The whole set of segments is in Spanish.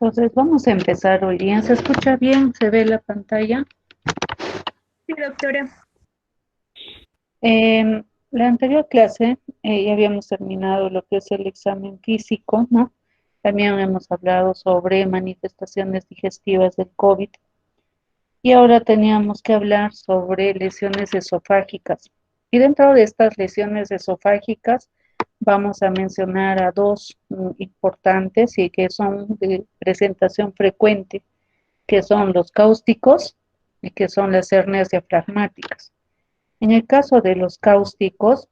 Entonces vamos a empezar hoy día. ¿Se escucha bien? ¿Se ve la pantalla? Sí, doctora. La anterior clase ya habíamos terminado lo que es el examen físico, ¿no? También hemos hablado sobre manifestaciones digestivas del COVID y ahora teníamos que hablar sobre lesiones esofágicas. Y dentro de estas lesiones esofágicas vamos a mencionar a dos importantes y que son de presentación frecuente, que son los cáusticos y que son las hernias diafragmáticas. En el caso de los cáusticos,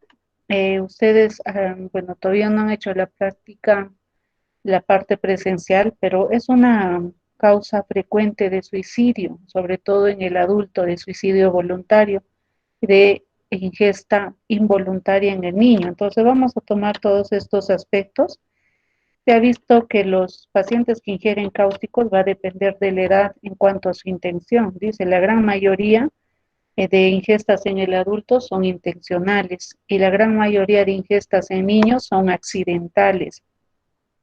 ustedes, bueno, todavía no han hecho la práctica, la parte presencial, pero es una causa frecuente de suicidio, sobre todo en el adulto, de suicidio voluntario, de ingesta involuntaria en el niño. Entonces vamos a tomar todos estos aspectos. Se ha visto que los pacientes que ingieren cáusticos va a depender de la edad en cuanto a su intención. Dice, la gran mayoría de ingestas en el adulto son intencionales y la gran mayoría de ingestas en niños son accidentales,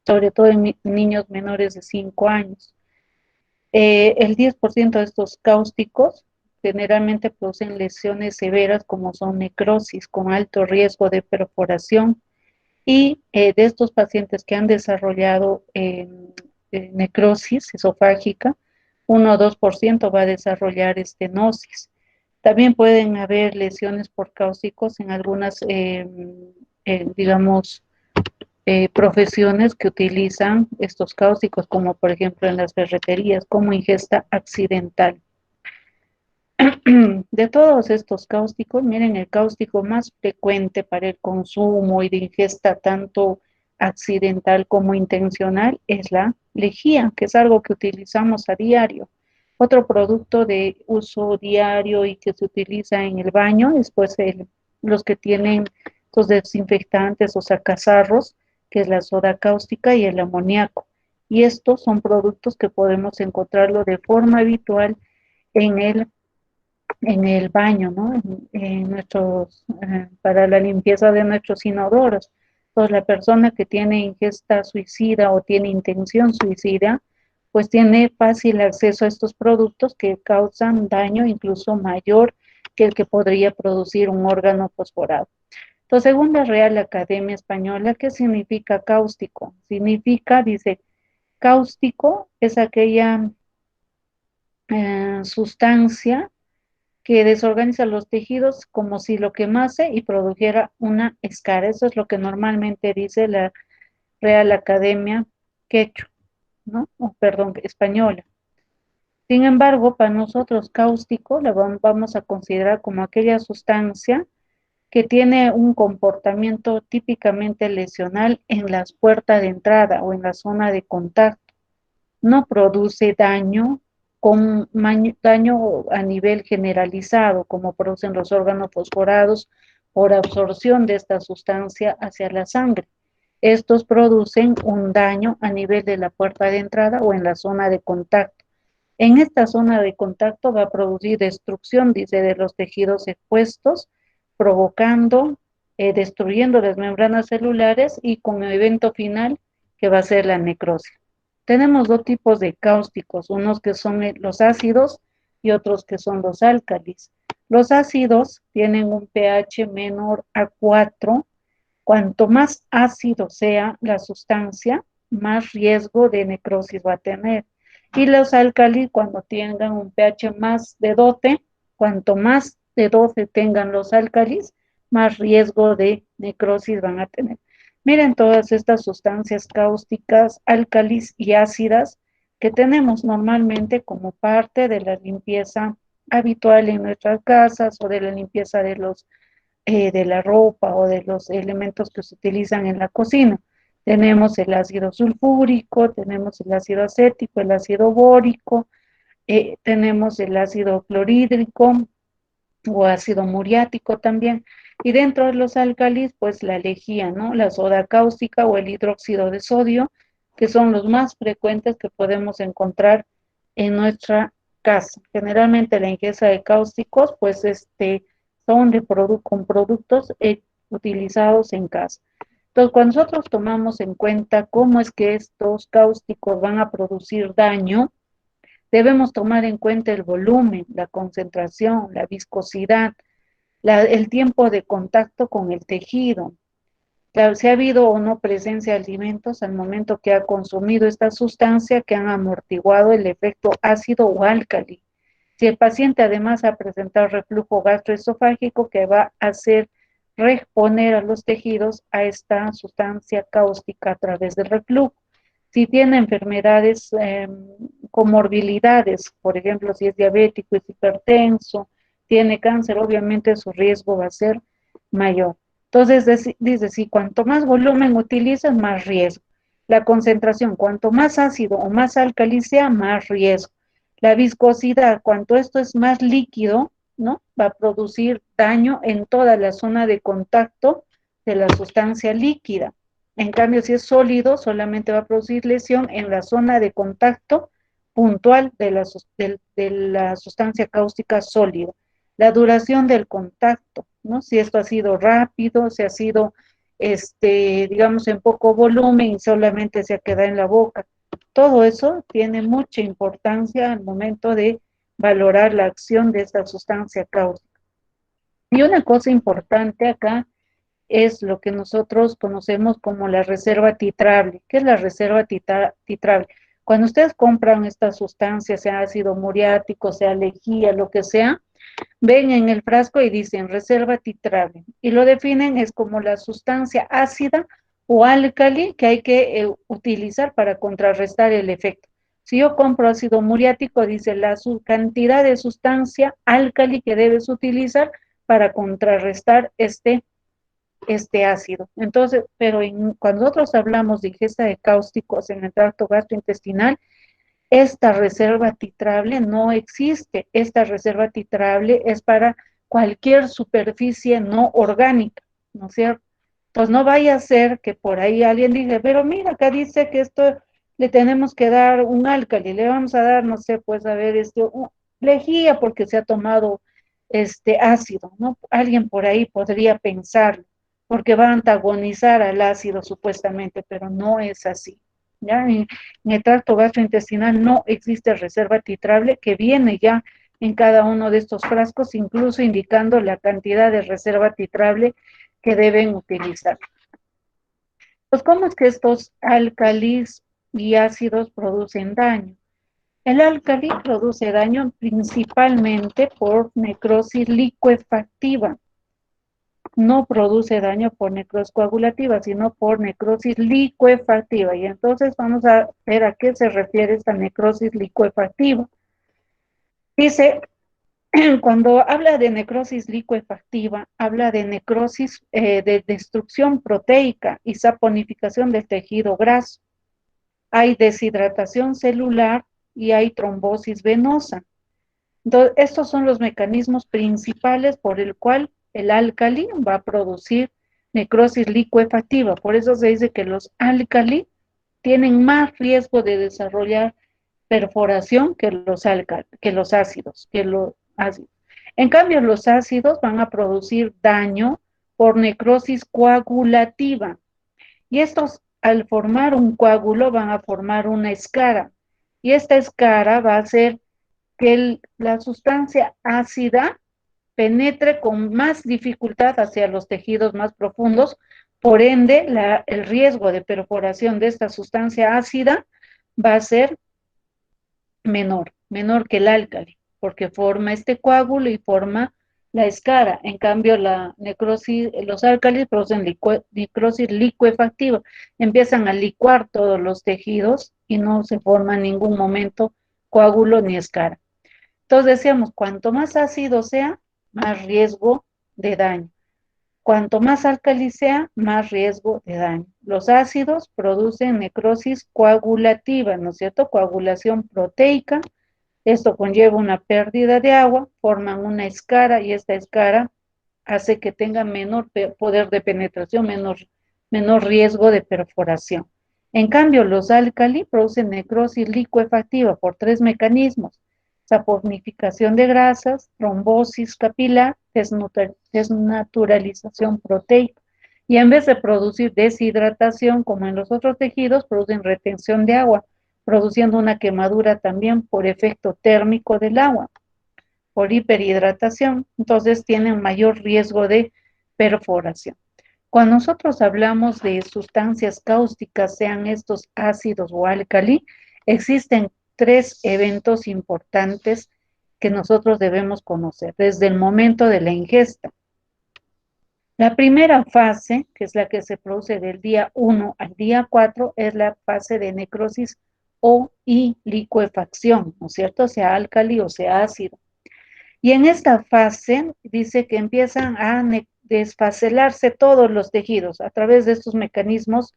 sobre todo en niños menores de 5 años. El 10% de estos cáusticos generalmente producen lesiones severas como son necrosis con alto riesgo de perforación y de estos pacientes que han desarrollado necrosis esofágica, 1 o 2% va a desarrollar estenosis. También pueden haber lesiones por cáusticos en algunas, digamos, profesiones que utilizan estos cáusticos, como por ejemplo en las ferreterías, como ingesta accidental. De todos estos cáusticos, miren, el cáustico más frecuente para el consumo y de ingesta tanto accidental como intencional es la lejía, que es algo que utilizamos a diario. Otro producto de uso diario y que se utiliza en el baño es pues los que tienen los desinfectantes o sacazarros, que es la soda cáustica y el amoníaco. Y estos son productos que podemos encontrarlo de forma habitual en el baño, ¿no? En nuestros, para la limpieza de nuestros inodoros. Entonces, la persona que tiene ingesta suicida o tiene intención suicida, pues tiene fácil acceso a estos productos que causan daño incluso mayor que el que podría producir un órgano fosforado. Entonces, según la Real Academia Española, ¿qué significa cáustico? Significa, dice, cáustico es aquella sustancia que desorganiza los tejidos como si lo quemase y produjera una escara. Eso es lo que normalmente dice la Real Academia Quechua, ¿no? O, perdón, española. Sin embargo, para nosotros cáustico la vamos a considerar como aquella sustancia que tiene un comportamiento típicamente lesional en las puertas de entrada o en la zona de contacto. No produce daño con daño a nivel generalizado, como producen los órganos fosforados por absorción de esta sustancia hacia la sangre. Estos producen un daño a nivel de la puerta de entrada o en la zona de contacto. En esta zona de contacto va a producir destrucción, dice, de los tejidos expuestos, provocando, destruyendo las membranas celulares y con el evento final que va a ser la necrosis. Tenemos dos tipos de cáusticos, unos que son los ácidos y otros que son los álcalis. Los ácidos tienen un pH menor a 4. Cuanto más ácido sea la sustancia, más riesgo de necrosis va a tener. Y los álcalis, cuando tengan un pH más de 12, cuanto más de 12 tengan los álcalis, más riesgo de necrosis van a tener. Miren todas estas sustancias cáusticas, álcalis y ácidas que tenemos normalmente como parte de la limpieza habitual en nuestras casas o de la limpieza de la ropa o de los elementos que se utilizan en la cocina. Tenemos el ácido sulfúrico, tenemos el ácido acético, el ácido bórico, tenemos el ácido clorhídrico o ácido muriático también. Y dentro de los álcalis, pues la lejía, ¿no? La soda cáustica o el hidróxido de sodio, que son los más frecuentes que podemos encontrar en nuestra casa. Generalmente la ingesta de cáusticos, pues son con productos utilizados en casa. Entonces, cuando nosotros tomamos en cuenta cómo es que estos cáusticos van a producir daño, debemos tomar en cuenta el volumen, la concentración, la viscosidad, el tiempo de contacto con el tejido. Claro, si ha habido o no presencia de alimentos al momento que ha consumido esta sustancia que han amortiguado el efecto ácido o álcali. Si el paciente además ha presentado reflujo gastroesofágico que va a hacer reponer a los tejidos a esta sustancia cáustica a través del reflujo. Si tiene enfermedades, comorbilidades, por ejemplo, si es diabético, es hipertenso, tiene cáncer, obviamente su riesgo va a ser mayor. Entonces, dice, si cuanto más volumen utilizas, más riesgo. La concentración, cuanto más ácido o más álcali sea, más riesgo. La viscosidad, cuanto esto es más líquido, ¿no? Va a producir daño en toda la zona de contacto de la sustancia líquida. En cambio, si es sólido, solamente va a producir lesión en la zona de contacto puntual de la sustancia cáustica sólida. La duración del contacto, ¿no? Si esto ha sido rápido, si ha sido, digamos, en poco volumen y solamente se ha quedado en la boca. Todo eso tiene mucha importancia al momento de valorar la acción de esta sustancia cáustica. Y una cosa importante acá es lo que nosotros conocemos como la reserva titrable. ¿Qué es la reserva titrable? Cuando ustedes compran esta sustancia, sea ácido muriático, sea lejía, lo que sea, ven en el frasco y dicen reserva titrable. Y lo definen es como la sustancia ácida o álcali que hay que utilizar para contrarrestar el efecto. Si yo compro ácido muriático, dice la cantidad de sustancia álcali que debes utilizar para contrarrestar este ácido. Entonces, pero cuando nosotros hablamos de ingesta de cáusticos en el tracto gastrointestinal, esta reserva titrable no existe. Esta reserva titrable es para cualquier superficie no orgánica, ¿no es cierto? Entonces no vaya a ser que por ahí alguien diga, pero mira, acá dice que esto le tenemos que dar un álcali, le vamos a dar, no sé, pues a ver, lejía porque se ha tomado este ácido, ¿no? Alguien por ahí podría pensarlo, porque va a antagonizar al ácido supuestamente, pero no es así. ¿Ya? En el tracto gastrointestinal no existe reserva titrable que viene ya en cada uno de estos frascos, incluso indicando la cantidad de reserva titrable que deben utilizar. Pues, ¿cómo es que estos álcalis y ácidos producen daño? El álcali produce daño principalmente por necrosis licuefactiva. No produce daño por necrosis coagulativa, sino por necrosis licuefactiva. Y entonces vamos a ver a qué se refiere esta necrosis licuefactiva. Dice, cuando habla de necrosis licuefactiva, habla de necrosis de destrucción proteica y saponificación del tejido graso. Hay deshidratación celular y hay trombosis venosa. Entonces, estos son los mecanismos principales por el cual el álcali va a producir necrosis licuefactiva. Por eso se dice que los álcali tienen más riesgo de desarrollar perforación que los ácidos. En cambio, los ácidos van a producir daño por necrosis coagulativa. Y estos, al formar un coágulo, van a formar una escara. Y esta escara va a hacer que la sustancia ácida penetre con más dificultad hacia los tejidos más profundos, por ende el riesgo de perforación de esta sustancia ácida va a ser menor que el álcali, porque forma este coágulo y forma la escara. En cambio, la necrosis, los álcalis producen necrosis licuefactiva, empiezan a licuar todos los tejidos y no se forma en ningún momento coágulo ni escara. Entonces decíamos, cuanto más ácido sea, más riesgo de daño. Cuanto más álcali sea, más riesgo de daño. Los ácidos producen necrosis coagulativa, ¿no es cierto? Coagulación proteica. Esto conlleva una pérdida de agua, forman una escara y esta escara hace que tenga menor poder de penetración, menor riesgo de perforación. En cambio, los álcali producen necrosis licuefactiva por 3 mecanismos: saponificación de grasas, trombosis capilar, desnaturalización proteica. Y en vez de producir deshidratación, como en los otros tejidos, producen retención de agua, produciendo una quemadura también por efecto térmico del agua, por hiperhidratación. Entonces tienen mayor riesgo de perforación. Cuando nosotros hablamos de sustancias cáusticas, sean estos ácidos o álcali, existen tres eventos importantes que nosotros debemos conocer desde el momento de la ingesta. La primera fase, que es la que se produce del día 1 al día 4, es la fase de necrosis o y licuefacción, ¿no es cierto? Sea álcali o sea ácido. Y en esta fase dice que empiezan a desfacelarse todos los tejidos a través de estos mecanismos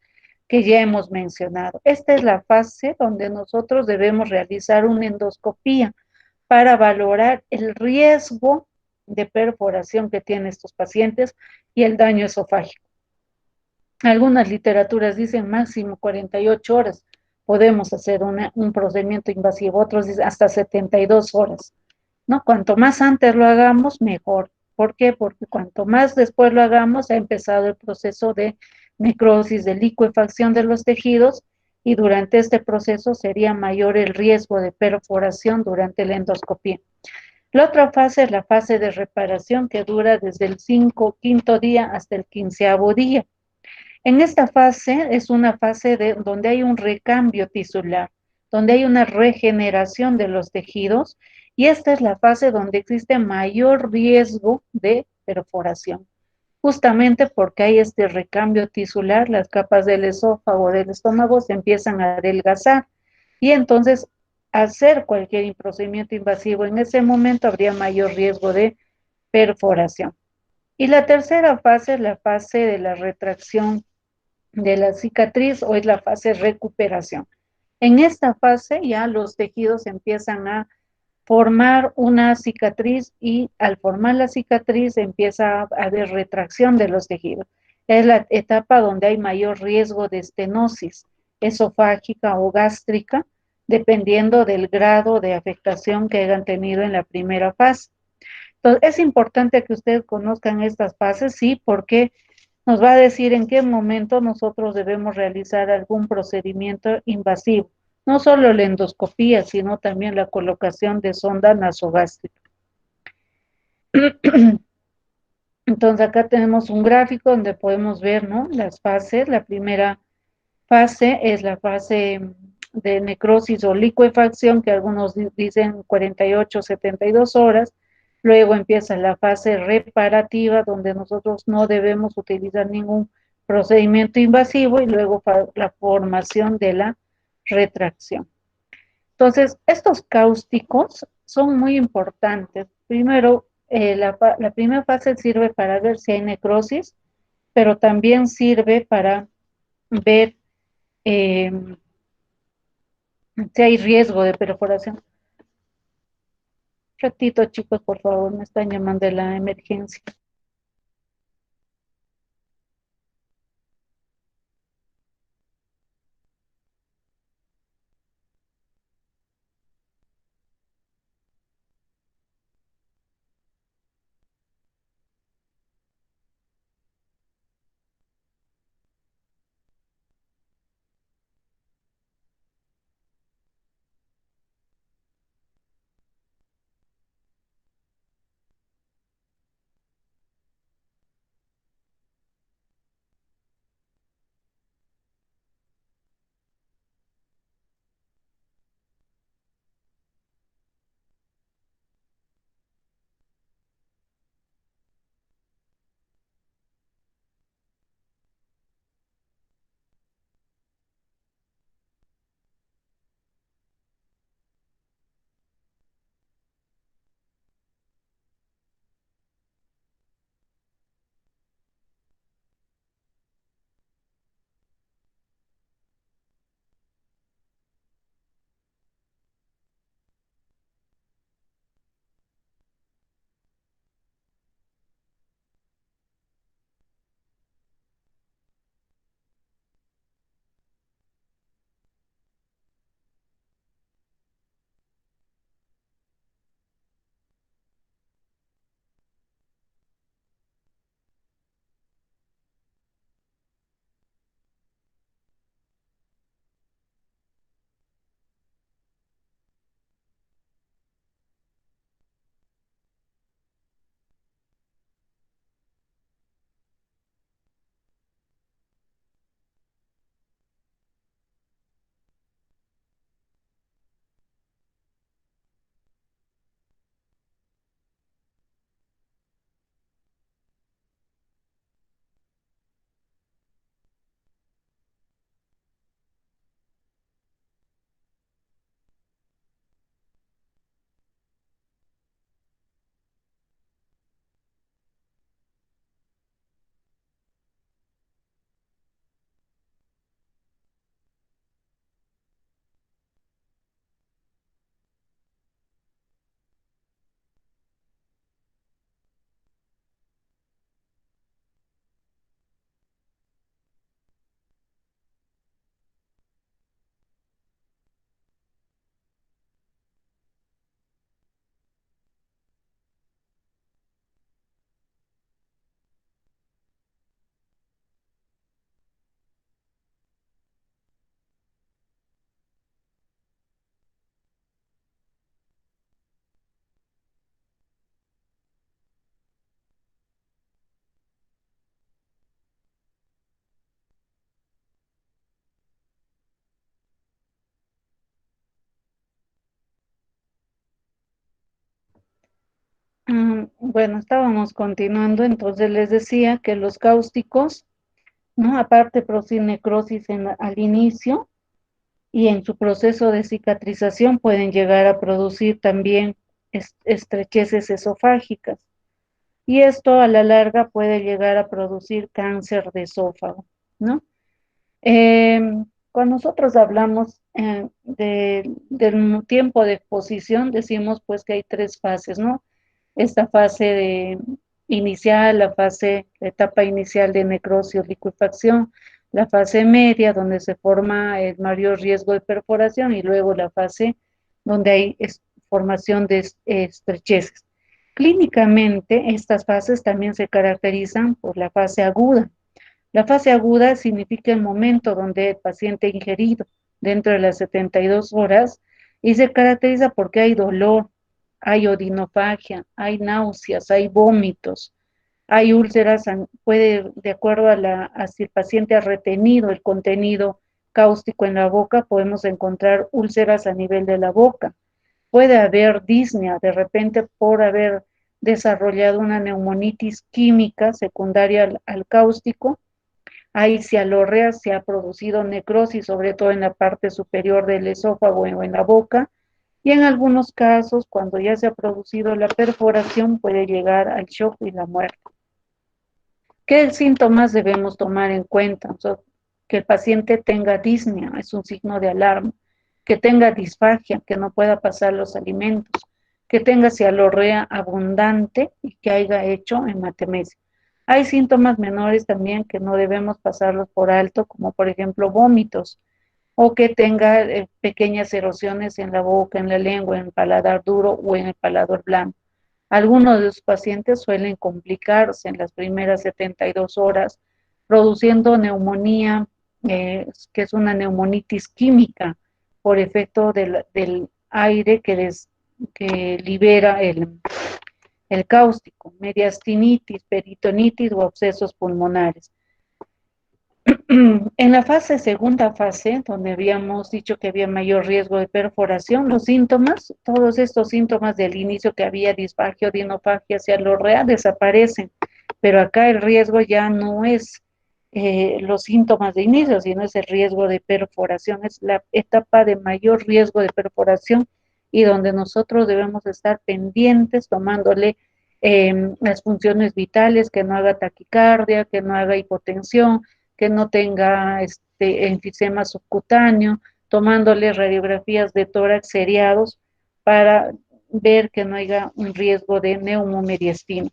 que ya hemos mencionado. Esta es la fase donde nosotros debemos realizar una endoscopía para valorar el riesgo de perforación que tienen estos pacientes y el daño esofágico. Algunas literaturas dicen máximo 48 horas podemos hacer un procedimiento invasivo, otros dicen hasta 72 horas. ¿No? Cuanto más antes lo hagamos, mejor. ¿Por qué? Porque cuanto más después lo hagamos, ha empezado el proceso de necrosis, de licuefacción de los tejidos, y durante este proceso sería mayor el riesgo de perforación durante la endoscopía. La otra fase es la fase de reparación, que dura desde el quinto día hasta el 15º día. En esta fase es una fase donde hay un recambio tisular, donde hay una regeneración de los tejidos, y esta es la fase donde existe mayor riesgo de perforación, justamente porque hay este recambio tisular, las capas del esófago, del estómago se empiezan a adelgazar, y entonces hacer cualquier procedimiento invasivo en ese momento habría mayor riesgo de perforación. Y la tercera fase es la fase de la retracción de la cicatriz, o es la fase de recuperación. En esta fase ya los tejidos empiezan a formar una cicatriz, y al formar la cicatriz empieza a haber retracción de los tejidos. Es la etapa donde hay mayor riesgo de estenosis esofágica o gástrica, dependiendo del grado de afectación que hayan tenido en la primera fase. Entonces, es importante que ustedes conozcan estas fases, sí, porque nos va a decir en qué momento nosotros debemos realizar algún procedimiento invasivo. No solo la endoscopía, sino también la colocación de sonda nasogástrica. Entonces acá tenemos un gráfico donde podemos ver, ¿no?, las fases. La primera fase es la fase de necrosis o licuefacción, que algunos dicen 48, 72 horas. Luego empieza la fase reparativa, donde nosotros no debemos utilizar ningún procedimiento invasivo, y luego la formación de la retracción. Entonces, estos cáusticos son muy importantes. Primero, la primera fase sirve para ver si hay necrosis, pero también sirve para ver eh, si hay riesgo de perforación. Un ratito, chicos, por favor, me están llamando de la emergencia. Bueno, estábamos continuando, entonces les decía que los cáusticos, ¿no? Aparte producir necrosis al inicio y en su proceso de cicatrización pueden llegar a producir también estrecheces esofágicas. Y esto a la larga puede llegar a producir cáncer de esófago, ¿no? Cuando nosotros hablamos del tiempo de exposición, decimos pues que hay tres fases, ¿no? Esta fase inicial, la etapa inicial de necrosis o liquefacción, la fase media, donde se forma el mayor riesgo de perforación, y luego la fase donde hay formación de estrecheces. Clínicamente, estas fases también se caracterizan por la fase aguda. La fase aguda significa el momento donde el paciente ha ingerido dentro de las 72 horas y se caracteriza porque hay dolor, hay odinofagia, hay náuseas, hay vómitos, hay úlceras, puede, de acuerdo a si el paciente ha retenido el contenido cáustico en la boca, podemos encontrar úlceras a nivel de la boca. Puede haber disnea, de repente por haber desarrollado una neumonitis química secundaria al cáustico. Hay cialorrea, se ha producido necrosis, sobre todo en la parte superior del esófago o en la boca, y en algunos casos, cuando ya se ha producido la perforación, puede llegar al shock y la muerte. ¿Qué síntomas debemos tomar en cuenta? O sea, que el paciente tenga disnea, es un signo de alarma, que tenga disfagia, que no pueda pasar los alimentos, que tenga cialorrea abundante y que haya hecho hematemesia. Hay síntomas menores también que no debemos pasarlos por alto, como por ejemplo vómitos, o que tenga pequeñas erosiones en la boca, en la lengua, en el paladar duro o en el paladar blando. Algunos de los pacientes suelen complicarse en las primeras 72 horas, produciendo neumonía, que es una neumonitis química, por efecto del aire que libera el cáustico, mediastinitis, peritonitis o abscesos pulmonares. En la segunda fase, donde habíamos dicho que había mayor riesgo de perforación, los síntomas, todos estos síntomas del inicio que había disfagia, odinofagia, cialorrea, desaparecen, pero acá el riesgo ya no es los síntomas de inicio, sino es el riesgo de perforación, es la etapa de mayor riesgo de perforación y donde nosotros debemos estar pendientes, tomándole las funciones vitales, que no haga taquicardia, que no haga hipotensión, que no tenga enfisema subcutáneo, tomándole radiografías de tórax seriados para ver que no haya un riesgo de neumomediastino.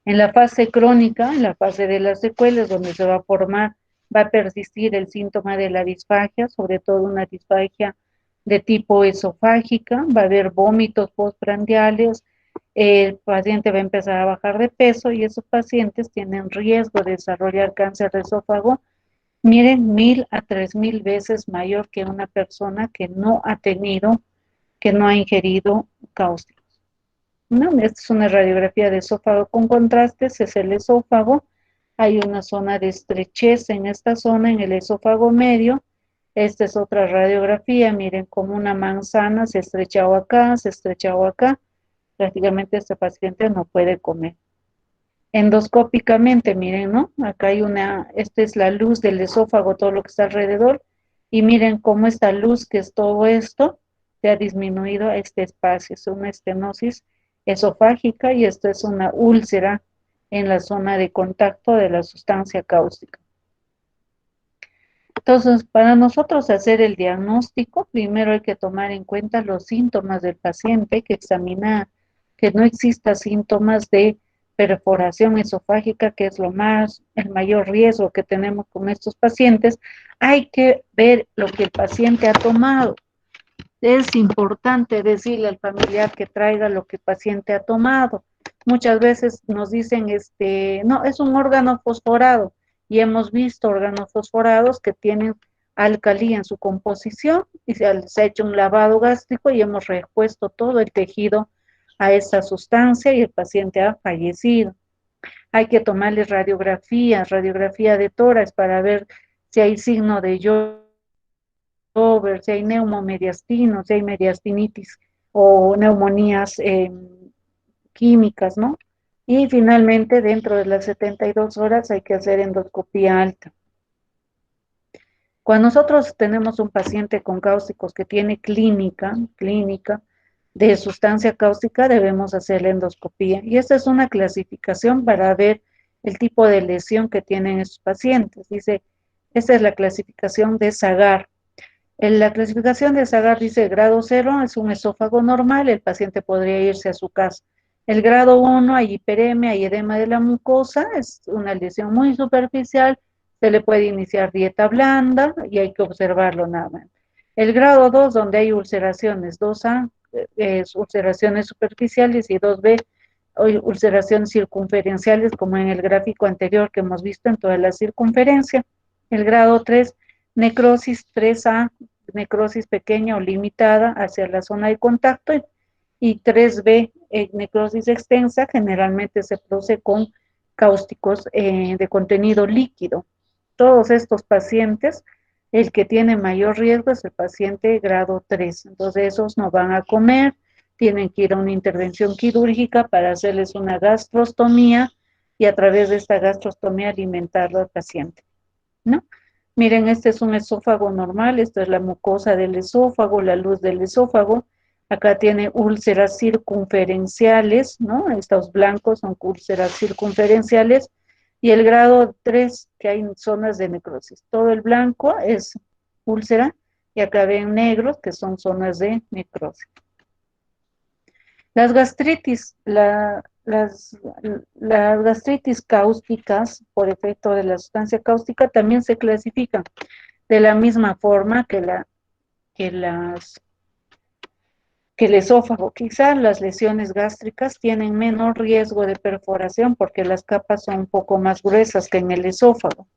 En la fase crónica, en la fase de las secuelas, donde se va a formar, va a persistir el síntoma de la disfagia, sobre todo una disfagia de tipo esofágica, va a haber vómitos postprandiales, el paciente va a empezar a bajar de peso y esos pacientes tienen riesgo de desarrollar cáncer de esófago, miren, 1000 a 3000 veces mayor que una persona que no ha ingerido cáusticos. ¿No? Esta es una radiografía de esófago con contrastes, es el esófago, hay una zona de estrechez en esta zona, en el esófago medio. Esta es otra radiografía, miren como una manzana se estrechaba acá, prácticamente este paciente no puede comer. Endoscópicamente, miren, ¿no? Acá hay esta es la luz del esófago, todo lo que está alrededor, y miren cómo esta luz, que es todo esto, se ha disminuido a este espacio, es una estenosis esofágica y esto es una úlcera en la zona de contacto de la sustancia cáustica. Entonces, para nosotros hacer el diagnóstico, primero hay que tomar en cuenta los síntomas del paciente, que examinar que no exista síntomas de perforación esofágica, que es el mayor riesgo que tenemos con estos pacientes. Hay que ver lo que el paciente ha tomado. Es importante decirle al familiar que traiga lo que el paciente ha tomado. Muchas veces nos dicen, no, es un órgano fosforado, y hemos visto órganos fosforados que tienen alcalía en su composición y se ha hecho un lavado gástrico y hemos repuesto todo el tejido a esa sustancia y el paciente ha fallecido. Hay que tomarle radiografía de tórax para ver si hay signo de si hay neumomediastino, si hay mediastinitis o neumonías químicas, ¿no? Y finalmente, dentro de las 72 horas hay que hacer endoscopía alta. Cuando nosotros tenemos un paciente con cáusticos que tiene clínica de sustancia cáustica, debemos hacer la endoscopía. Y esta es una clasificación para ver el tipo de lesión que tienen esos pacientes. Dice, esta es la clasificación de Zagar. En la clasificación de Zagar dice grado 0 es un esófago normal, el paciente podría irse a su casa. El grado 1 hay hiperemia, hay edema de la mucosa, es una lesión muy superficial, se le puede iniciar dieta blanda y hay que observarlo nada más. El grado 2, donde hay ulceraciones, 2A es ulceraciones superficiales y 2B ulceraciones circunferenciales, como en el gráfico anterior que hemos visto en toda la circunferencia. El grado 3, necrosis 3A, necrosis pequeña o limitada hacia la zona de contacto, y 3B, necrosis extensa, generalmente se produce con cáusticos de contenido líquido. Todos estos pacientes, el que tiene mayor riesgo es el paciente grado 3, entonces esos no van a comer, tienen que ir a una intervención quirúrgica para hacerles una gastrostomía y a través de esta gastrostomía alimentarlo al paciente, ¿no? Miren, este es un esófago normal, esto es la mucosa del esófago, la luz del esófago. Acá tiene úlceras circunferenciales, ¿no? Estos blancos son úlceras circunferenciales. Y el grado 3, que hay zonas de necrosis. Todo el blanco es úlcera y acá ven negros, que son zonas de necrosis. Las gastritis, las gastritis cáusticas, por efecto de la sustancia cáustica, también se clasifican de la misma forma que el esófago. Quizás las lesiones gástricas tienen menor riesgo de perforación porque las capas son un poco más gruesas que en el esófago.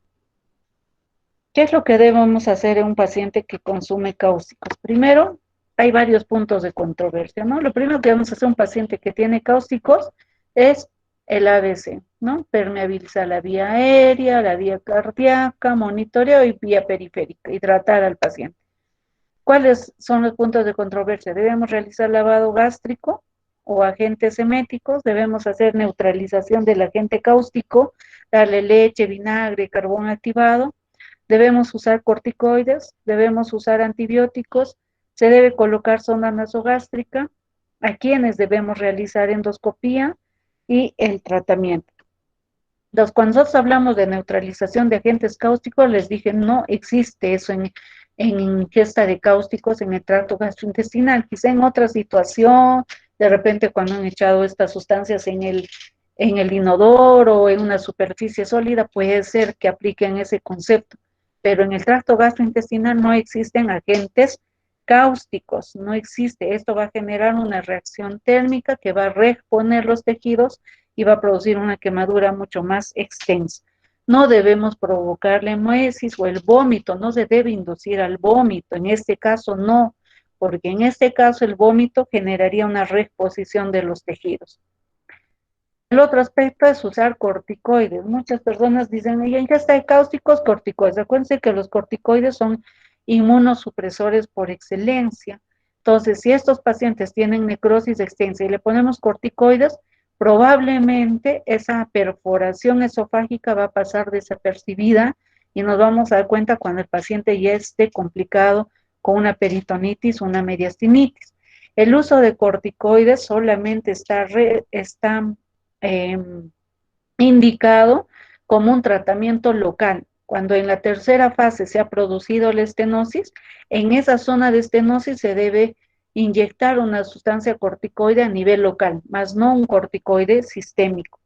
¿Qué es lo que debemos hacer en un paciente que consume cáusticos? Primero, hay varios puntos de controversia, ¿no? Lo primero que vamos a hacer a un paciente que tiene cáusticos es el ABC, ¿no? Permeabilizar la vía aérea, la vía cardíaca, monitoreo y vía periférica, hidratar al paciente. ¿Cuáles son los puntos de controversia? Debemos realizar lavado gástrico o agentes eméticos, debemos hacer neutralización del agente cáustico, darle leche, vinagre, carbón activado, debemos usar corticoides, debemos usar antibióticos, se debe colocar sonda nasogástrica, a quienes debemos realizar endoscopía y el tratamiento. Entonces, cuando nosotros hablamos de neutralización de agentes cáusticos, les dije, no existe eso en ingesta de cáusticos en el tracto gastrointestinal. Quizá en otra situación, de repente cuando han echado estas sustancias en el inodoro o en una superficie sólida, puede ser que apliquen ese concepto. Pero en el tracto gastrointestinal no existen agentes cáusticos, no existe. Esto va a generar una reacción térmica que va a reponer los tejidos y va a producir una quemadura mucho más extensa. No debemos provocarle hemoesis o el vómito, no se debe inducir al vómito, en este caso no, porque en este caso el vómito generaría una reposición de los tejidos. El otro aspecto es usar corticoides. Muchas personas dicen, y ingesta de cáusticos, corticoides. Acuérdense que los corticoides son inmunosupresores por excelencia. Entonces, si estos pacientes tienen necrosis extensa y le ponemos corticoides, probablemente esa perforación esofágica va a pasar desapercibida y nos vamos a dar cuenta cuando el paciente ya esté complicado con una peritonitis o una mediastinitis. El uso de corticoides solamente está eh, indicado como un tratamiento local. Cuando en la tercera fase se ha producido la estenosis, en esa zona de estenosis se debe inyectar una sustancia corticoide a nivel local, más no un corticoide sistémico.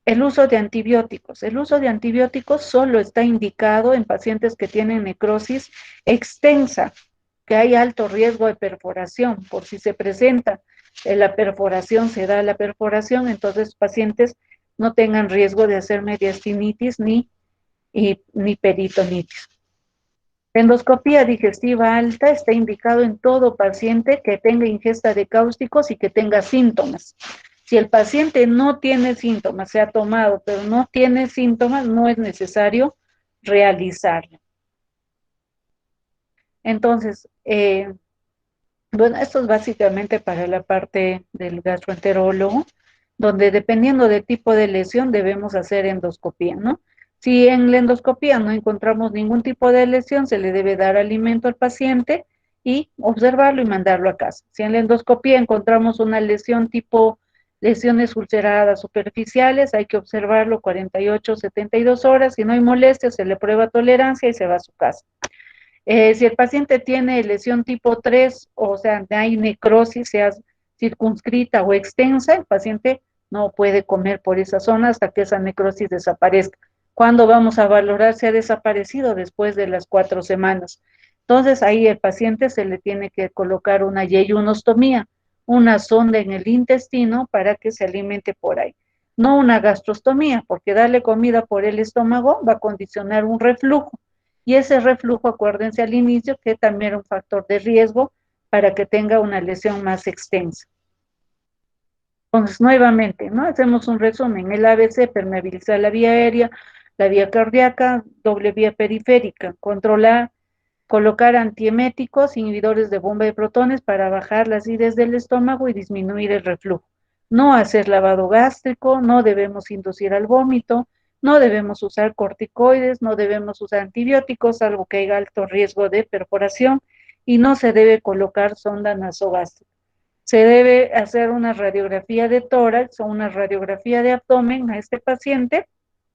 El uso de antibióticos. El uso de antibióticos solo está indicado en pacientes que tienen necrosis extensa, que hay alto riesgo de perforación. Por si se presenta la perforación, se da la perforación, entonces pacientes no tengan riesgo de hacer mediastinitis ni peritonitis. Endoscopía digestiva alta está indicado en todo paciente que tenga ingesta de cáusticos y que tenga síntomas. Si el paciente no tiene síntomas, se ha tomado, pero no tiene síntomas, no es necesario realizarlo. Entonces, Bueno, esto es básicamente para la parte del gastroenterólogo, donde dependiendo del tipo de lesión debemos hacer endoscopía, ¿no? Si en la endoscopía no encontramos ningún tipo de lesión, se le debe dar alimento al paciente y observarlo y mandarlo a casa. Si en la endoscopía encontramos una lesión tipo lesiones ulceradas superficiales, hay que observarlo 48, 72 horas. Si no hay molestia, se le prueba tolerancia y se va a su casa. Si el paciente tiene lesión tipo 3, o sea, hay necrosis, sea circunscrita o extensa, el paciente no puede comer por esa zona hasta que esa necrosis desaparezca. ¿Cuándo vamos a valorar si ha desaparecido? Después de las 4 semanas. Entonces ahí el paciente se le tiene que colocar una yeyunostomía, una sonda en el intestino para que se alimente por ahí. No una gastrostomía, porque darle comida por el estómago va a condicionar un reflujo. Y ese reflujo, acuérdense al inicio, que también era un factor de riesgo para que tenga una lesión más extensa. Entonces, nuevamente, ¿no? Hacemos un resumen. El ABC, permeabilizar la vía aérea, la vía cardíaca, doble vía periférica, controlar, colocar antieméticos, inhibidores de bomba de protones para bajar la acidez del estómago y disminuir el reflujo. No hacer lavado gástrico, no debemos inducir al vómito, no debemos usar corticoides, no debemos usar antibióticos, salvo que haya alto riesgo de perforación, y no se debe colocar sonda nasogástrica. Se debe hacer una radiografía de tórax o una radiografía de abdomen a este paciente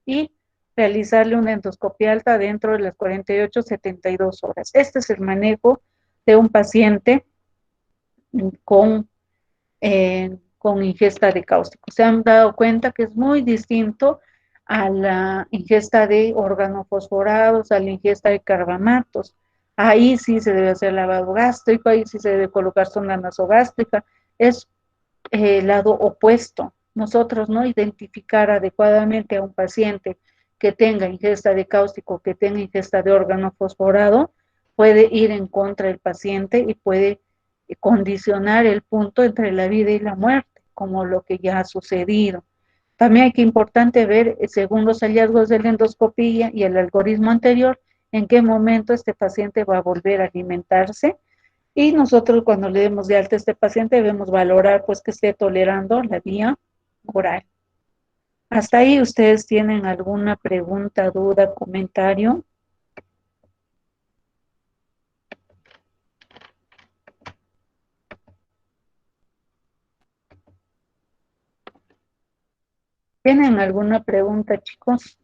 y realizarle una endoscopia alta dentro de las 48, 72 horas. Este es el manejo de un paciente con, con ingesta de cáustico. Se han dado cuenta que es muy distinto a la ingesta de organofosforados, a la ingesta de carbamatos. Ahí sí se debe hacer lavado gástrico, ahí sí se debe colocar sonda nasogástrica. Es el lado opuesto. Nosotros no identificar adecuadamente a un paciente que tenga ingesta de cáustico, que tenga ingesta de órgano fosforado, puede ir en contra del paciente y puede condicionar el punto entre la vida y la muerte, como lo que ya ha sucedido. También hay que importante ver, según los hallazgos de la endoscopía y el algoritmo anterior, en qué momento este paciente va a volver a alimentarse, y nosotros cuando le demos de alta a este paciente debemos valorar pues que esté tolerando la vía oral. Hasta ahí, ¿ustedes tienen alguna pregunta, duda, comentario? ¿Tienen alguna pregunta, chicos?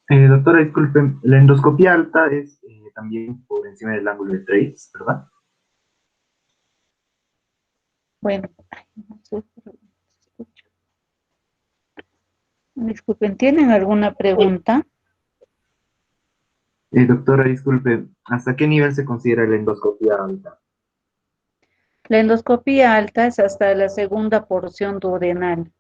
Doctora, disculpe, la endoscopia alta es también por encima del ángulo de Treitz, ¿verdad? Bueno, no sé, disculpen, ¿tienen alguna pregunta? Doctora, disculpe, ¿hasta qué nivel se considera la endoscopia alta? La endoscopía alta es hasta la segunda porción duodenal.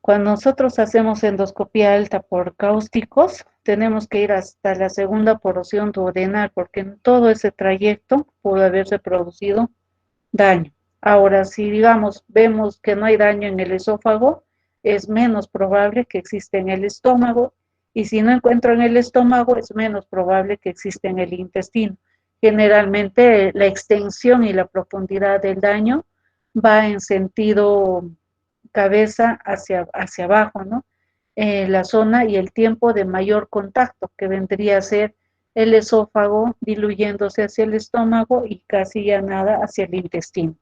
Cuando nosotros hacemos endoscopía alta por cáusticos, tenemos que ir hasta la segunda porción duodenal, porque en todo ese trayecto pudo haberse producido daño. Ahora, si digamos, vemos que no hay daño en el esófago, es menos probable que exista en el estómago, y si no encuentro en el estómago, es menos probable que exista en el intestino. Generalmente la extensión y la profundidad del daño va en sentido cabeza hacia abajo, ¿no? La zona y el tiempo de mayor contacto, que vendría a ser el esófago diluyéndose hacia el estómago y casi ya nada hacia el intestino.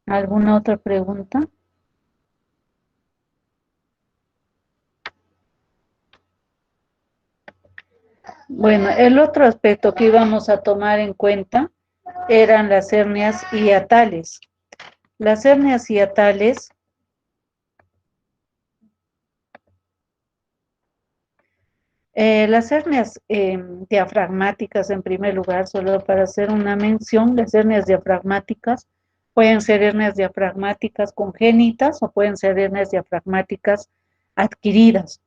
¿Alguna otra pregunta? Bueno, el otro aspecto que íbamos a tomar en cuenta eran las hernias hiatales. Las hernias hiatales las hernias diafragmáticas, en primer lugar, solo para hacer una mención, las hernias diafragmáticas pueden ser hernias diafragmáticas congénitas o pueden ser hernias diafragmáticas adquiridas.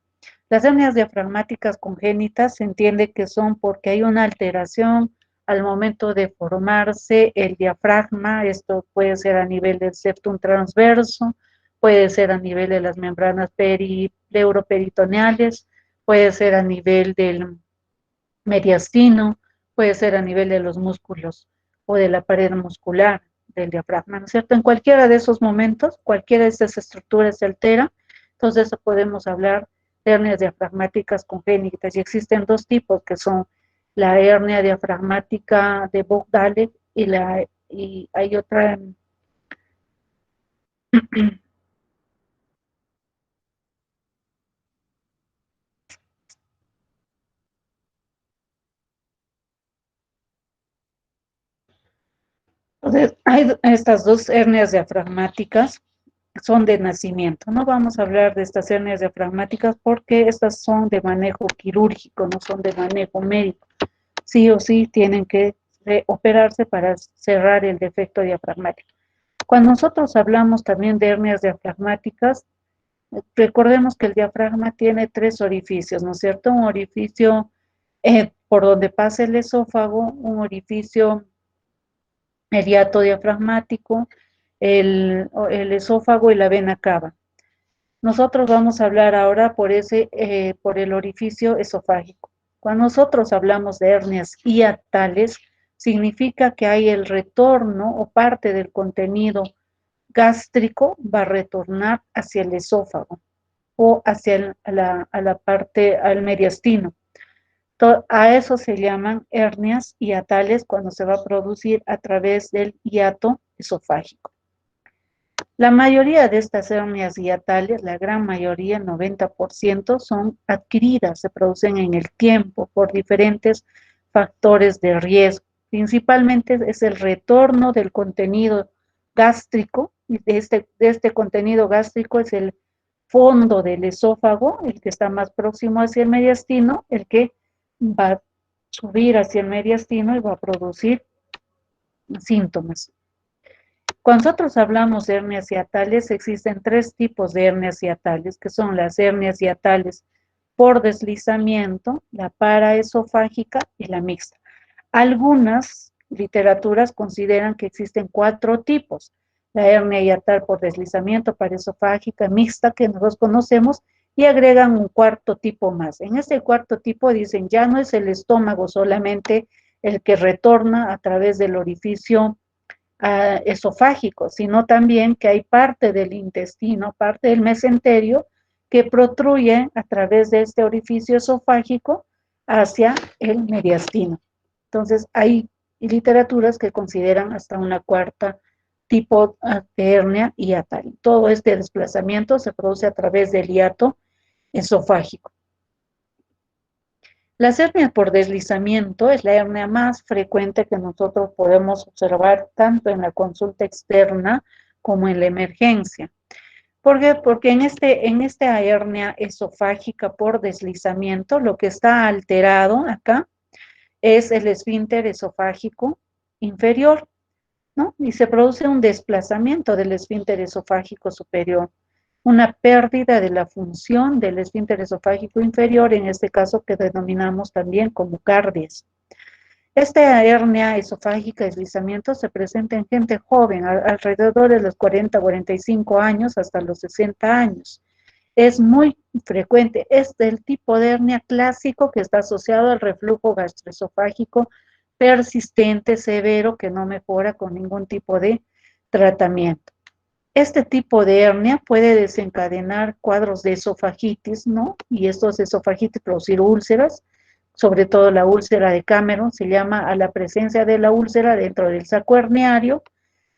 Las hernias diafragmáticas congénitas se entiende que son porque hay una alteración al momento de formarse el diafragma. Esto puede ser a nivel del septum transverso, puede ser a nivel de las membranas pleuroperitoneales, puede ser a nivel del mediastino, puede ser a nivel de los músculos o de la pared muscular del diafragma, ¿no es cierto? En cualquiera de esos momentos, cualquiera de estas estructuras se altera, entonces podemos hablar de hernias diafragmáticas congénitas, y existen dos tipos, que son la hernia diafragmática de Vogt-Dahler y hay otra. Entonces, hay estas dos hernias diafragmáticas, son de nacimiento. No vamos a hablar de estas hernias diafragmáticas porque estas son de manejo quirúrgico, no son de manejo médico. Sí o sí tienen que operarse para cerrar el defecto diafragmático. Cuando nosotros hablamos también de hernias diafragmáticas, recordemos que el diafragma tiene tres orificios, ¿no es cierto? Un orificio por donde pasa el esófago, un orificio, el hiato diafragmático, el esófago y la vena cava. Nosotros vamos a hablar ahora por el orificio esofágico. Cuando nosotros hablamos de hernias hiatales, significa que hay el retorno o parte del contenido gástrico va a retornar hacia el esófago o hacia la parte, al mediastino. A eso se llaman hernias hiatales cuando se va a producir a través del hiato esofágico. La mayoría de estas hernias hiatales, la gran mayoría, el 90%, son adquiridas, se producen en el tiempo por diferentes factores de riesgo. Principalmente es el retorno del contenido gástrico, y de este contenido gástrico es el fondo del esófago, el que está más próximo hacia el mediastino, el que va a subir hacia el mediastino y va a producir síntomas. Cuando nosotros hablamos de hernias hiatales, existen tres tipos de hernias hiatales, que son las hernias hiatales por deslizamiento, la paraesofágica y la mixta. Algunas literaturas consideran que existen cuatro tipos: la hernia hiatal por deslizamiento, paraesofágica, mixta, que nosotros conocemos, y agregan un cuarto tipo más. En este cuarto tipo dicen, ya no es el estómago solamente el que retorna a través del orificio esofágico, sino también que hay parte del intestino, parte del mesenterio, que protruye a través de este orificio esofágico hacia el mediastino. Entonces, hay literaturas que consideran hasta una cuarta tipo de hernia hiatal. Todo este desplazamiento se produce a través del hiato esofágico. La hernia por deslizamiento es la hernia más frecuente que nosotros podemos observar tanto en la consulta externa como en la emergencia. ¿Por qué? Porque en esta hernia esofágica por deslizamiento, lo que está alterado acá es el esfínter esofágico inferior, ¿no? Y se produce un desplazamiento del esfínter esofágico superior, una pérdida de la función del esfínter esofágico inferior, en este caso que denominamos también como cardias. Esta hernia esofágica deslizamiento se presenta en gente joven, alrededor de los 40, 45 años hasta los 60 años. Es muy frecuente, es del tipo de hernia clásico que está asociado al reflujo gastroesofágico persistente, severo, que no mejora con ningún tipo de tratamiento. Este tipo de hernia puede desencadenar cuadros de esofagitis, ¿no? Y estos esofagitis producir úlceras, sobre todo la úlcera de Cameron, se llama a la presencia de la úlcera dentro del saco herniario.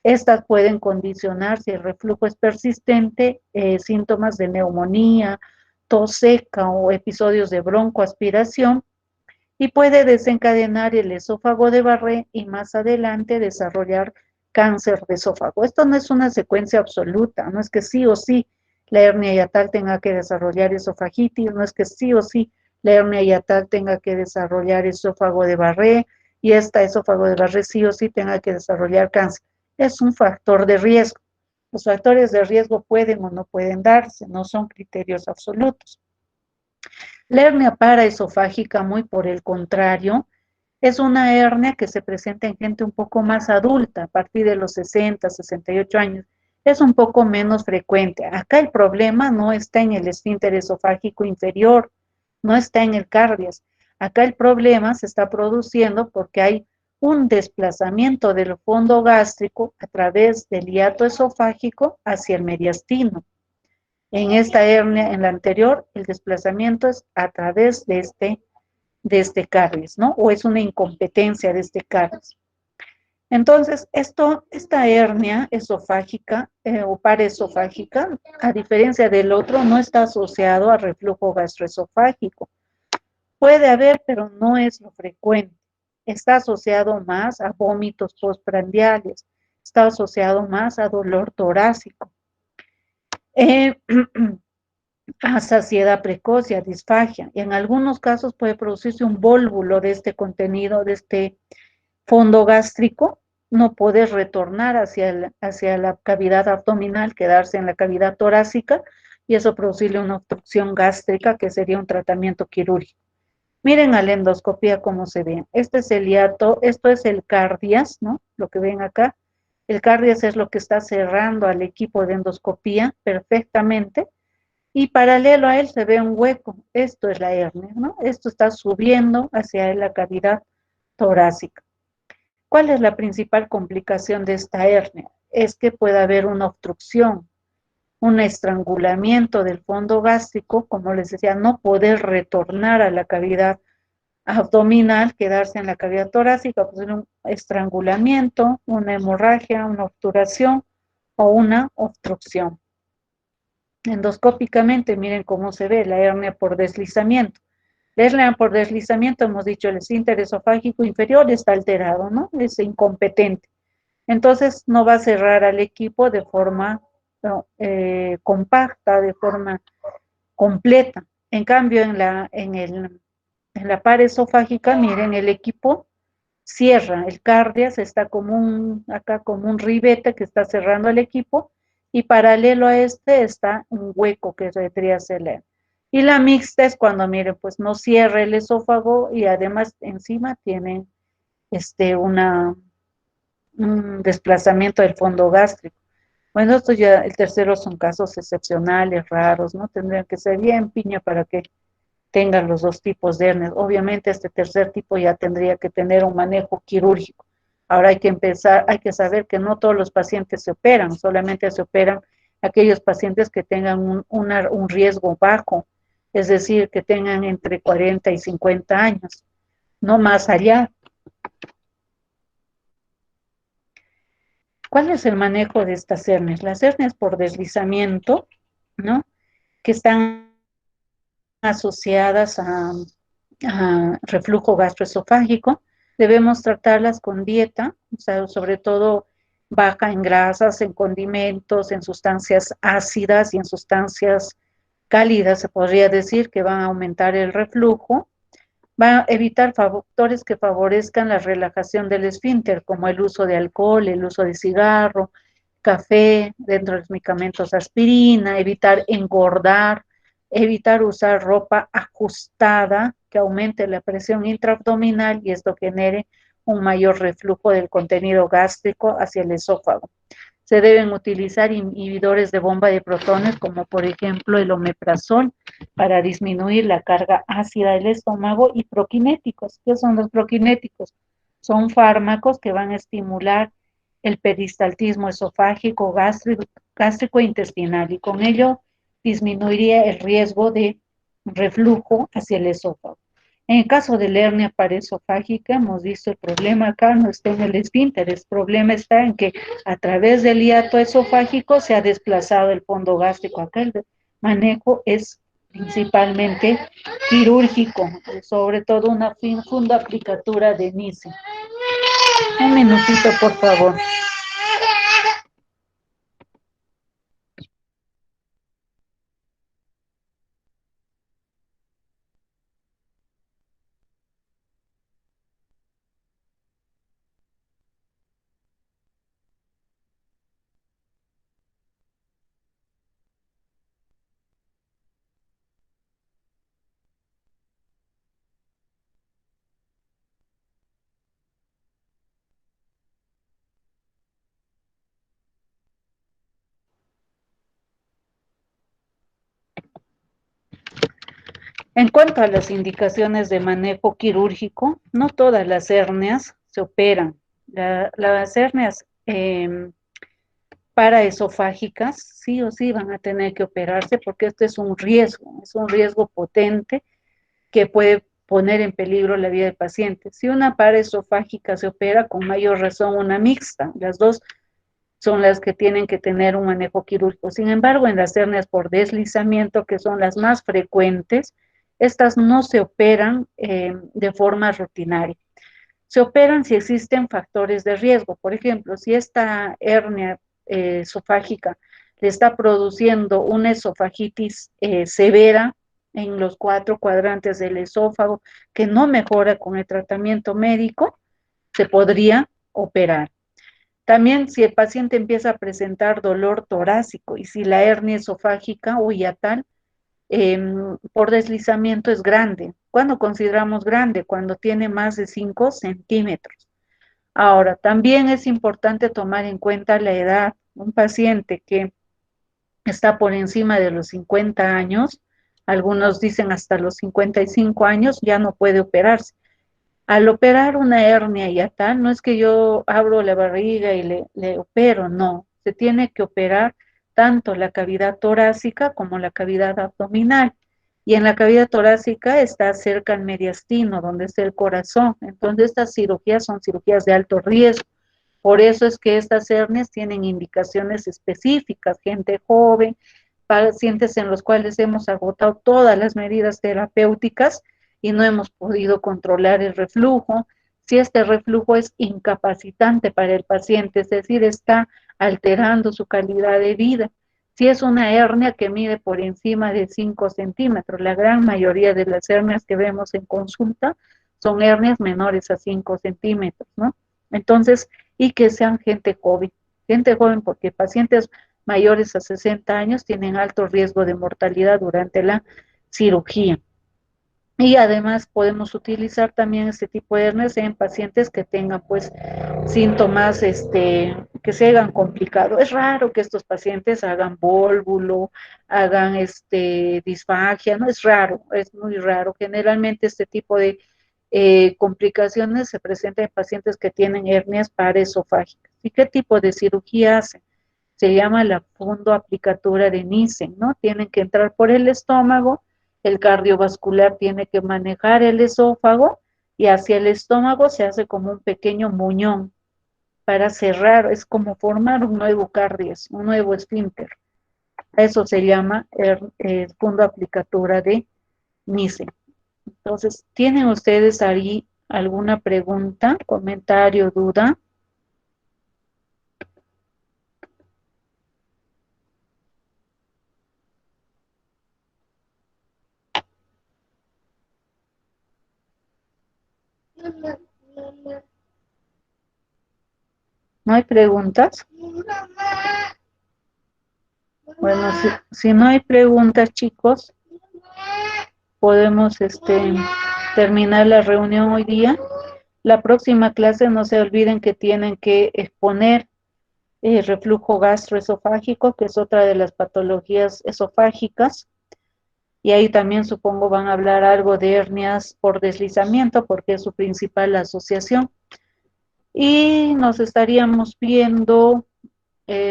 Estas pueden condicionar, si el reflujo es persistente, síntomas de neumonía, tos seca o episodios de broncoaspiración, y puede desencadenar el esófago de Barré y más adelante desarrollar cáncer de esófago. Esto no es una secuencia absoluta, no es que sí o sí la hernia hiatal tenga que desarrollar esofagitis, no es que sí o sí la hernia hiatal tenga que desarrollar esófago de Barré y esta esófago de Barré sí o sí tenga que desarrollar cáncer. Es un factor de riesgo. Los factores de riesgo pueden o no pueden darse, no son criterios absolutos. La hernia paraesofágica, muy por el contrario, es una hernia que se presenta en gente un poco más adulta, a partir de los 60, 68 años. es un poco menos frecuente. Acá el problema no está en el esfínter esofágico inferior, no está en el cardias. Acá el problema se está produciendo porque hay un desplazamiento del fondo gástrico a través del hiato esofágico hacia el mediastino. En esta hernia, en la anterior, el desplazamiento es a través de este caries, ¿no? O es una incompetencia de este caries. Entonces, esta hernia esofágica o paraesofágica, a diferencia del otro, no está asociado a reflujo gastroesofágico. Puede haber, pero no es lo frecuente. Está asociado más a vómitos postprandiales, está asociado más a dolor torácico, eh, a saciedad precoz y a disfagia. Y en algunos casos puede producirse un vólvulo de este contenido, de este fondo gástrico, no poder retornar hacia la cavidad abdominal, quedarse en la cavidad torácica y eso producirle una obstrucción gástrica que sería un tratamiento quirúrgico. Miren a la endoscopía cómo se ve. Este es el hiato, esto es el cardias, ¿no? Lo que ven acá. El cardias es lo que está cerrando al equipo de endoscopía perfectamente y paralelo a él se ve un hueco. Esto es la hernia, ¿no? Esto está subiendo hacia la cavidad torácica. ¿Cuál es la principal complicación de esta hernia? Es que puede haber una obstrucción, un estrangulamiento del fondo gástrico, como les decía, no poder retornar a la cavidad abdominal, quedarse en la cavidad torácica, pues un estrangulamiento, una hemorragia, una obturación o una obstrucción. Endoscópicamente, miren cómo se ve la hernia por deslizamiento. La hernia por deslizamiento, hemos dicho, el esfínter esofágico inferior está alterado, ¿no? Es incompetente. Entonces, no va a cerrar al equipo de forma compacta, de forma completa. En cambio, en la pared esofágica, miren, el equipo cierra, el cardias está acá como un ribete que está cerrando el equipo y paralelo a este está un hueco que vendría a ser la. Y la mixta es cuando, miren, pues no cierra el esófago y además encima tienen un desplazamiento del fondo gástrico. Bueno, esto ya, el tercero son casos excepcionales, raros, ¿no? Tendrían que ser bien piña para que tengan los dos tipos de hernias. Obviamente este tercer tipo ya tendría que tener un manejo quirúrgico. Ahora hay que saber que no todos los pacientes se operan, solamente se operan aquellos pacientes que tengan un riesgo bajo, es decir, que tengan entre 40 y 50 años, no más allá. ¿Cuál es el manejo de estas hernias? Las hernias por deslizamiento, ¿no? Que están asociadas a reflujo gastroesofágico, debemos tratarlas con dieta, o sea, sobre todo baja en grasas, en condimentos, en sustancias ácidas y en sustancias cálidas, se podría decir, que van a aumentar el reflujo. Va a evitar factores que favorezcan la relajación del esfínter, como el uso de alcohol, el uso de cigarro, café, dentro de los medicamentos aspirina, evitar engordar, evitar usar ropa ajustada que aumente la presión intraabdominal y esto genere un mayor reflujo del contenido gástrico hacia el esófago. Se deben utilizar inhibidores de bomba de protones, como por ejemplo el omeprazol, para disminuir la carga ácida del estómago, y proquinéticos. ¿Qué son los proquinéticos? Son fármacos que van a estimular el peristaltismo esofágico, gástrico e intestinal, y con ello disminuiría el riesgo de reflujo hacia el esófago. En el caso de la hernia paraesofágica, hemos visto el problema acá no está en el esfínter, el problema está en que a través del hiato esofágico se ha desplazado el fondo gástrico. Acá el manejo es principalmente quirúrgico, sobre todo una funda aplicatura de NICE. Un minutito, por favor. En cuanto a las indicaciones de manejo quirúrgico, no todas las hernias se operan. Las hernias paraesofágicas sí o sí van a tener que operarse porque esto es un riesgo potente que puede poner en peligro la vida del paciente. Si una paraesofágica se opera, con mayor razón una mixta, las dos son las que tienen que tener un manejo quirúrgico. Sin embargo, en las hernias por deslizamiento, que son las más frecuentes, estas no se operan de forma rutinaria. Se operan si existen factores de riesgo. Por ejemplo, si esta hernia esofágica le está produciendo una esofagitis severa en los 4 cuadrantes del esófago, que no mejora con el tratamiento médico, se podría operar. También si el paciente empieza a presentar dolor torácico y si la hernia esofágica o hiatal por deslizamiento es grande. ¿Cuándo consideramos grande? Cuando tiene más de 5 centímetros. Ahora, también es importante tomar en cuenta la edad. Un paciente que está por encima de los 50 años, algunos dicen hasta los 55 años, ya no puede operarse. Al operar una hernia hiatal, no es que yo abro la barriga y le opero, no. Se tiene que operar tanto la cavidad torácica como la cavidad abdominal. Y en la cavidad torácica está cerca al mediastino, donde está el corazón. Entonces, estas cirugías son cirugías de alto riesgo. Por eso es que estas hernias tienen indicaciones específicas, gente joven, pacientes en los cuales hemos agotado todas las medidas terapéuticas y no hemos podido controlar el reflujo. Si este reflujo es incapacitante para el paciente, es decir, está alterando su calidad de vida. Si es una hernia que mide por encima de 5 centímetros, la gran mayoría de las hernias que vemos en consulta son hernias menores a 5 centímetros, ¿no? Entonces, y que sean gente joven porque pacientes mayores a 60 años tienen alto riesgo de mortalidad durante la cirugía. Y además podemos utilizar también este tipo de hernias en pacientes que tengan pues síntomas que se hayan complicado. Es raro que estos pacientes hagan vólvulo, hagan disfagia, no es raro, es muy raro. Generalmente este tipo de complicaciones se presentan en pacientes que tienen hernias paraesofágicas. ¿Y qué tipo de cirugía hacen? Se llama la fundoaplicatura de Nissen, ¿no? Tienen que entrar por el estómago, el cardiovascular tiene que manejar el esófago y hacia el estómago se hace como un pequeño muñón para cerrar, es como formar un nuevo cardias, un nuevo esfínter. Eso se llama fundoaplicatura de Nissen. Entonces, ¿tienen ustedes ahí alguna pregunta, comentario, duda? ¿No hay preguntas? Bueno, si no hay preguntas, chicos, podemos terminar la reunión hoy día. La próxima clase no se olviden que tienen que exponer reflujo gastroesofágico, que es otra de las patologías esofágicas, y ahí también supongo van a hablar algo de hernias por deslizamiento, porque es su principal asociación. Y nos estaríamos viendo,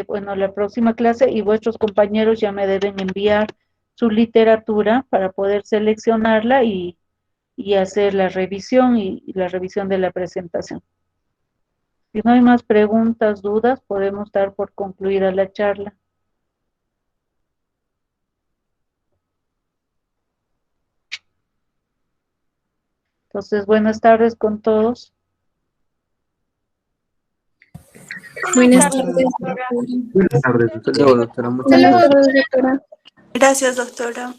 bueno, la próxima clase, y vuestros compañeros ya me deben enviar su literatura para poder seleccionarla y hacer la revisión y la revisión de la presentación. Si no hay más preguntas, dudas, podemos dar por concluida la charla. Entonces, buenas tardes con todos. Buenas tardes, Buenas tardes, Hasta luego, doctora. Muchas Buenas gracias. tardes, doctora. Gracias, doctora.